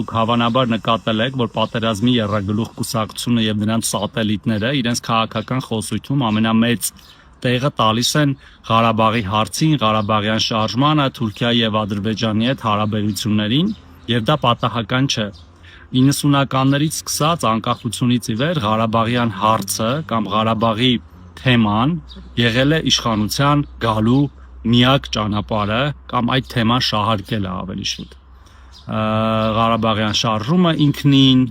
Դուք հավանաբար նկատել եք, որ պատերազմի եռագլուխ կուսակցությունը եւ նրանց սատելիտները իրենց քաղաքական խոսույթում ամենամեծ տեղը տալիս են Ղարաբաղի հարցին, Ղարաբաղյան շարժմանը, Թուրքիայի եւ Ադրբեջանի հետ հարաբերություններին, եւ դա պատահական չէ։ 90-ականներից սկսած անկախությունից ի վեր Ղարաբաղյան հարցը կամ Ղարաբաղի թեման եղել է իշխանության գալու միակ ճանապարհը կամ այդ թեման շահարկելը ավելի շուտ։ Ղարաբաղյան շարժումը ինքնին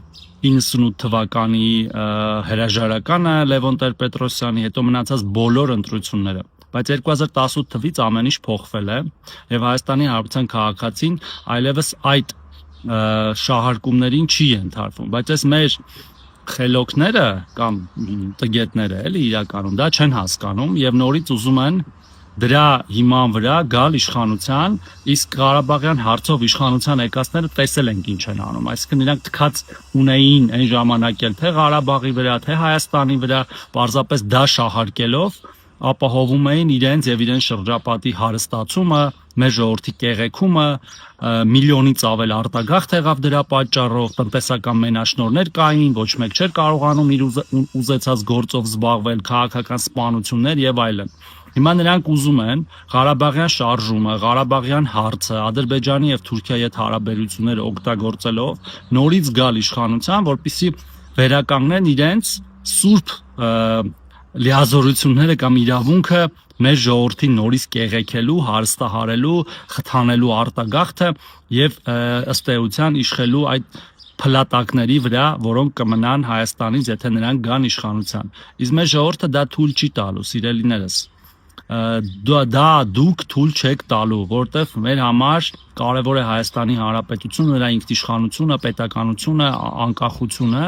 98 թվականի հրաժարականը Լևոն Տեր-Պետրոսյանի, հետո մնացած բոլոր ընտրությունները, բայց 2018 թվականից ամեն ինչ փոխվել է եւ Հայաստանի Հանրապետության քաղաքացին այլևս այդ շահարկումներին չի ենթարկվում, բայց այս մեր խելոքները կամ տգետները էլի իրականում դա չեն հասկանում եւ նորից ուզում են դրա հիման վրա գալ իշխանության, իսկ Ղարաբաղյան հարցով իշխանության եկածները տեսել ենք ինչ են անում, այսինքն նրանք թքած ունեին այն ժամանակ էլ թե Ղարաբաղի վրա, թե Հայաստանի վրա, պարզապես դա շահարկելով ապահովում էին իրենց եւ իրենց շրջապատի հարստացումը, մեր ժողովրդի կեղեքումը, միլիոնից ավել արտագաղթ եղավ դրա պատճառով, տնտեսական մենաշնորհներ կային, ոչ մեկ չէր կարողանում իր ուզեցած գործով զբաղվել, քաղաքական սպանություններ եւ այլն։ Հիմա նրանք ուզում են Ղարաբաղյան շարժումը, Ղարաբաղյան հարցը, Ադրբեջանի եւ Թուրքիայի հետ հարաբերությունները օգտագործելով նորից գալ իշխանության, որպեսզի վերականգնեն իրենց սուրբ լիազորությունները կամ իրավունքը մեր ժողովրդին նորից կեղեքելու, հարստահարելու, խթանելու արտագաղթը եւ ըստ էության իշխելու այդ փլատակների վրա, որոնք կմնան Հայաստանից, եթե նրանք գան իշխանության։ Իսկ մեր ժողովուրդը դա թույլ չի տալու, սիրելիներս։ Դուք թույլ չեք տալու, որտեվ մեր համար կարևոր է Հայաստանի Հանրապետությունը, նրա ինքնիշխանությունը, պետականությունը, անկախությունը,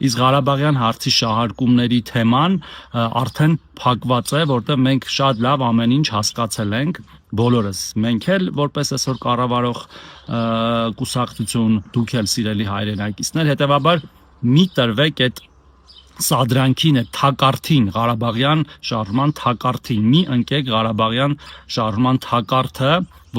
իսկ Ղարաբաղյան հարցի շահարկումների թեման արդեն փակված է, որտեվ մենք շատ լավ ամեն ինչ հասկացել ենք, բոլորս, մենք էլ որպես այսօր կառավարող կուսակցություն, դուք էլ սիրելի հայրենակիցներ, հետեւաբար մի տրվեք այդ սադրանքին է թակարդին Ղարաբաղյան շարժման թակարդին մի ընկեք Ղարաբաղյան շարժման թակարդը,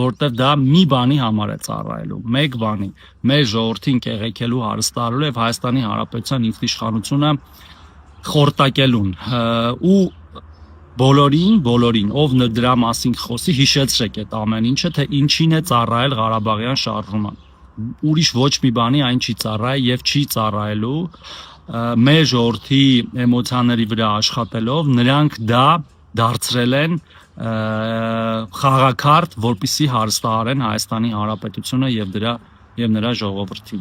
որտեղ դա մի բանի համար է ծառայելու, մեկ բանի, մեր ժողովրդին կեղեքելու, հարստարելու եւ Հայաստանի Հանրապետության ինքնիշխանությունը խորտակելուն ու բոլորին, ով դրա մասին խոսի, հիշեցրեք այդ ամեն ինչը, թե ինչին է ծառայել Ղարաբաղյան շարժումը։ Ուրիշ ոչ մի բանի այն չի ծառայել եւ չի ծառայելու մեր ժողովրդի էմոցիաների վրա աշխատելով նրանք դա դարձրել են խաղաքարտ, որպեսզի հարստահարեն Հայաստանի Հանրապետությունը եւ նրա ժողովրդին։